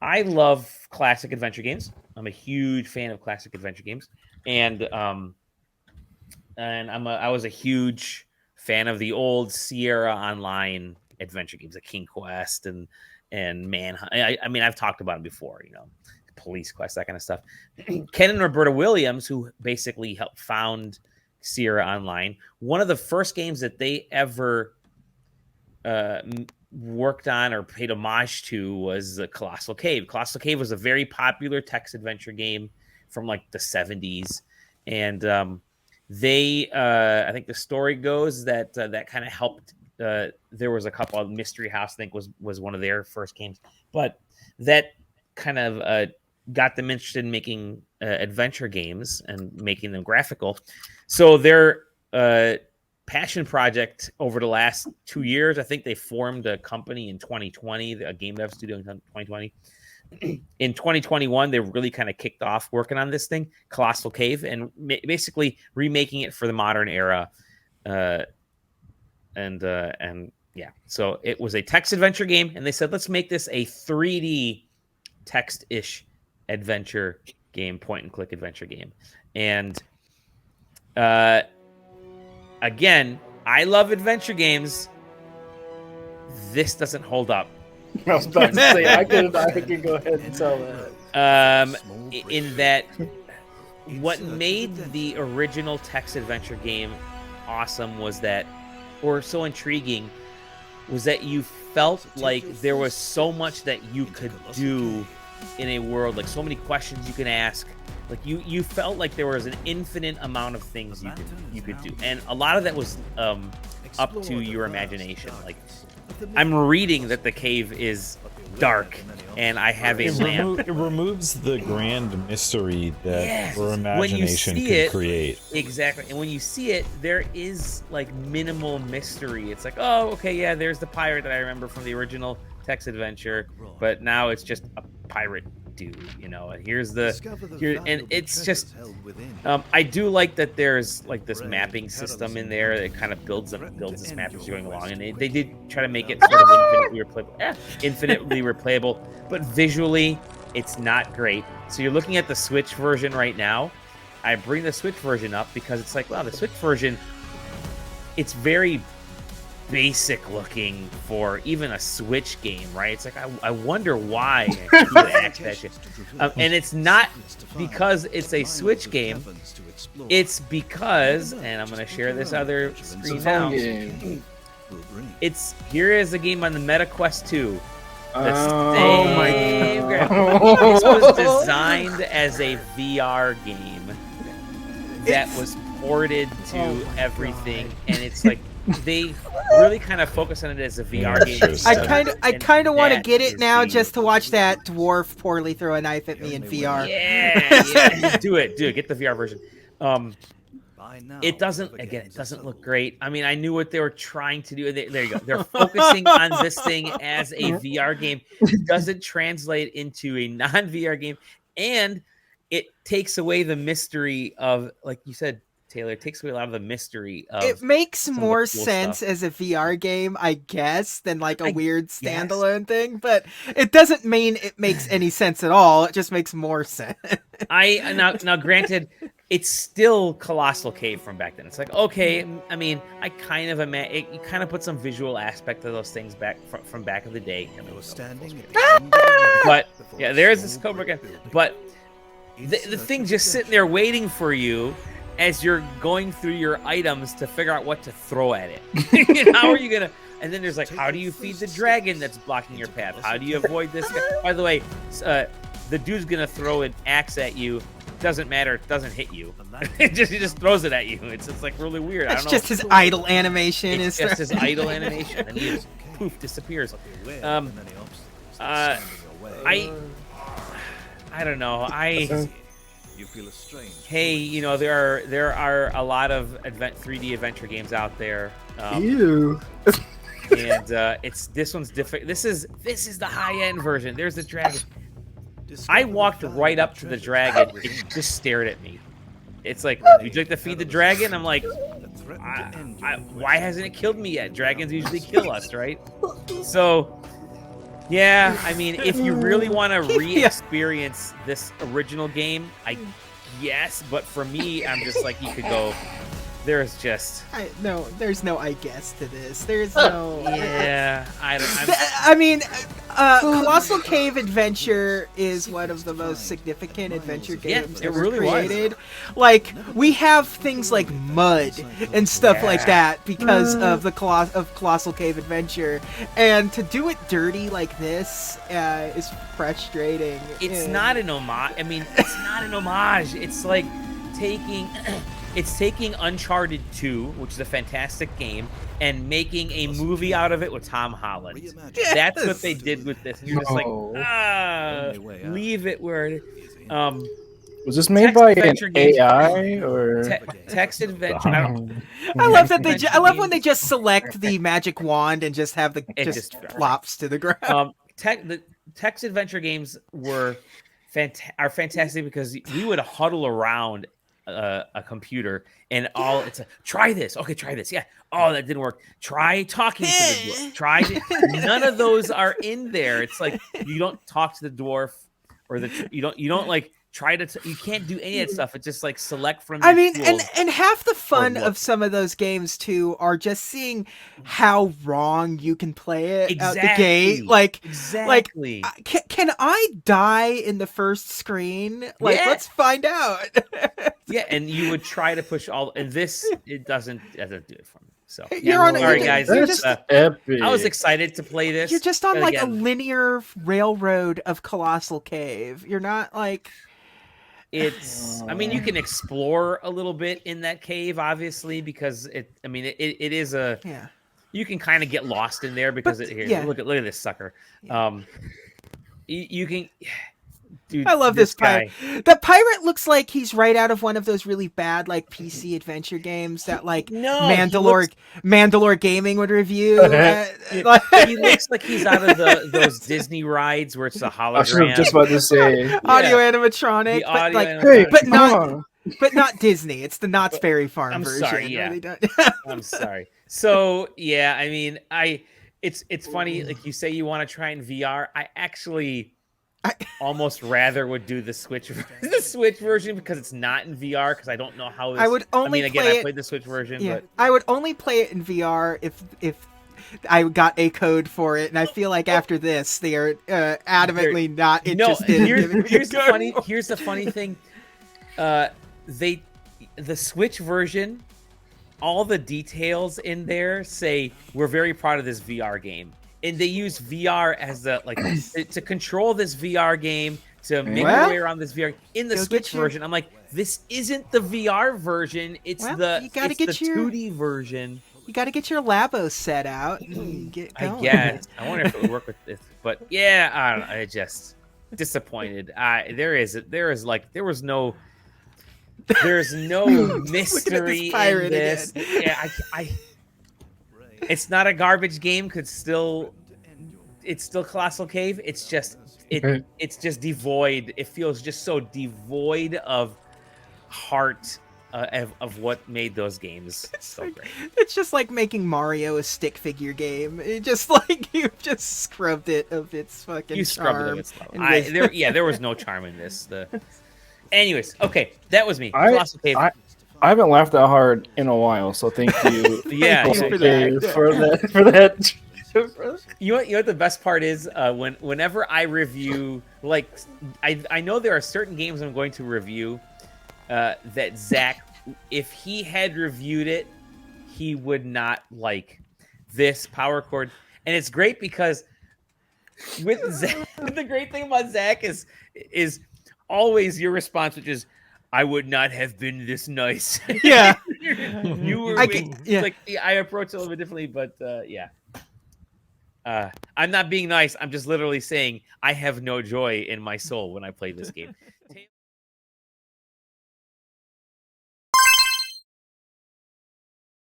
I love classic adventure games. I'm a huge fan of classic adventure games, and I was a huge fan of the old Sierra Online adventure games, like King Quest and Manhunt. I mean, I've talked about them before, Police Quest, that kind of stuff. Ken and Roberta Williams, who basically helped found Sierra Online, one of the first games that they ever worked on or paid homage to was the Colossal Cave. Colossal Cave was a very popular text adventure game from like the 70s, and I think the story goes that that kind of helped. There was a couple of Mystery House, I think was one of their first games, but that kind of got them interested in making adventure games and making them graphical. So their passion project over the last 2 years, I think they formed a company in 2020, a game dev studio in 2020. In 2021, they really kind of kicked off working on this thing, Colossal Cave, and basically remaking it for the modern era. And yeah, so it was a text adventure game, and they said, let's make this a 3D text-ish adventure game, point-and-click adventure game. And again, I love adventure games. This doesn't hold up. I was about to say, I can go ahead and tell that. In that, what made the original text adventure game awesome was that, or so intriguing, was that you felt like there was so much that you could do in a world, like so many questions you can ask. Like you felt like there was an infinite amount of things you could do, and a lot of that was up to your imagination. Like, I'm reading that the cave is dark, and I have a lamp. It removes the grand mystery that your when you imagination see can it, create. Exactly. And when you see it, there is like minimal mystery. It's like, oh, okay, yeah, there's the pirate that I remember from the original text adventure, but now it's just a pirate dude, and here's and it's just I do like that there's like this mapping system in there that kind of builds this map as you're going along, and they did try to make it sort of infinitely replayable, but visually it's not great. So you're looking at the Switch version right now. I bring the Switch version up because it's like, wow, the Switch version, it's very basic looking for even a Switch game, right? It's like, I wonder why you would act that shit. And it's not because it's a Switch game. It's because, and I'm going to share this other screen now. Here is a game on the Meta Quest 2. Oh my God. This was designed as a VR game that was ported to everything, and it's like, they really kind of focus on it as a VR game. I kind of want to get it now just to watch that dwarf poorly throw a knife at me in VR. Yeah. Do it. Get the VR version. It doesn't look great. I mean, I knew what they were trying to do. There you go. They're focusing on this thing as a VR game. It doesn't translate into a non-VR game, and it takes away the mystery of, like you said, Taylor, it takes away a lot of the mystery of it. Makes more cool sense stuff as a VR game, I guess, than like a weird standalone thing, but it doesn't mean it makes any sense at all. It just makes more sense. Now granted, it's still Colossal Cave from back then. It's like, okay, I mean, I kind of you kind of put some visual aspect of those things back from back of the day. But yeah, there's this Cobra again. But the thing just sitting there waiting for you as you're going through your items to figure out what to throw at it. How are you gonna? And then there's like, how do you feed the dragon that's blocking your path? How do you avoid this guy? By the way, the dude's gonna throw an axe at you. Doesn't matter. It doesn't hit you. He just throws it at you. It's like really weird. It's just his idle animation. It's just his idle animation, and he just poof disappears. I don't know. Hey, there are a lot of 3D adventure games out there. Ew. And this one's different. This is the high end version. There's the dragon. I walked right up to the dragon. It just stared at me. It's like, would you like to feed the dragon? I'm like, why hasn't it killed me yet? Dragons usually kill us, right? So Yeah, I mean, if you really want to Yeah. re-experience this original game, I guess. But for me, I'm just like, you could go. There's just. No, there's no I guess to this. There's no. Yeah, I mean, Colossal Cave Adventure is one of the most significant adventure games it ever really created. Like, we have things like mud and stuff like that because of the Colossal Cave Adventure, and to do it dirty like this is frustrating. It's not an homage. I mean, it's not an homage. It's like taking. It's taking Uncharted 2, which is a fantastic game, and making a movie out of it with Tom Holland. Yes. That's what they did with this. You're just like, leave it where it is. Was this made by an AI or text adventure? I love that I love when they just select the magic wand and just have just flops to the ground. The text adventure games are fantastic because we would huddle around a computer and it's a try this. Okay, try this. Yeah. Oh, that didn't work. Try talking to the dwarf. None of those are in there. It's like you don't talk to the dwarf or you don't like try to. You can't do any of that stuff. It's just like select from. I mean, and half the fun of some of those games too are just seeing how wrong you can play it out the gate. Like, can I die in the first screen? Like, let's find out. Yeah, and you would try to push all, and this it doesn't do it for me. So sorry, guys. Epic. I was excited to play this. You're just on like a linear railroad of Colossal Cave. You're not like. I mean, you can explore a little bit in that cave, obviously, because it is a. Yeah. You can kind of get lost in there because look at this sucker. Yeah. You can. Dude, I love this pirate. The pirate looks like he's right out of one of those really bad like PC adventure games that like Mandalore Gaming would review. He looks like he's out of those Disney rides where it's a hologram. I was just about to say audio animatronic, but not Disney. It's the Knott's Berry Farm version. Sorry, yeah. I'm sorry. So yeah, I mean, it's funny. Like you say, you want to try in VR. I actually. Almost rather would do the Switch version because it's not in VR because I don't know how. I would only I played the Switch version, but I would only play it in VR if I got a code for it, and I feel like after this they are adamantly not interested. Here's the funny thing, the Switch version, all the details in there say we're very proud of this VR game. And they use VR as to control this VR game, to make your way around this VR. In the Switch version, I'm like, this isn't the VR version. It's the 2D version. You got to get your Labo set out and get going. I guess. I wonder if it would work with this. But yeah, I don't know. I just disappointed. There's no mystery in this. Yeah, it's not a garbage game. It's still Colossal Cave. It's just devoid. It feels just so devoid of heart of what made those games so great. It's just like making Mario a stick figure game. It just like you've just scrubbed it of its fucking charm. There was no charm in this. Anyways, okay, that was me. Colossal Cave. I haven't laughed that hard in a while, so thank you. For that. You know what the best part is? Whenever I review, like, I know there are certain games I'm going to review that Zach, if he had reviewed it, he would not like this power chord. And it's great because with Zach, the great thing about Zach is always your response, which is, I would not have been this nice. Yeah. You were like I approach it a little bit differently, but I'm not being nice. I'm just literally saying I have no joy in my soul when I play this game.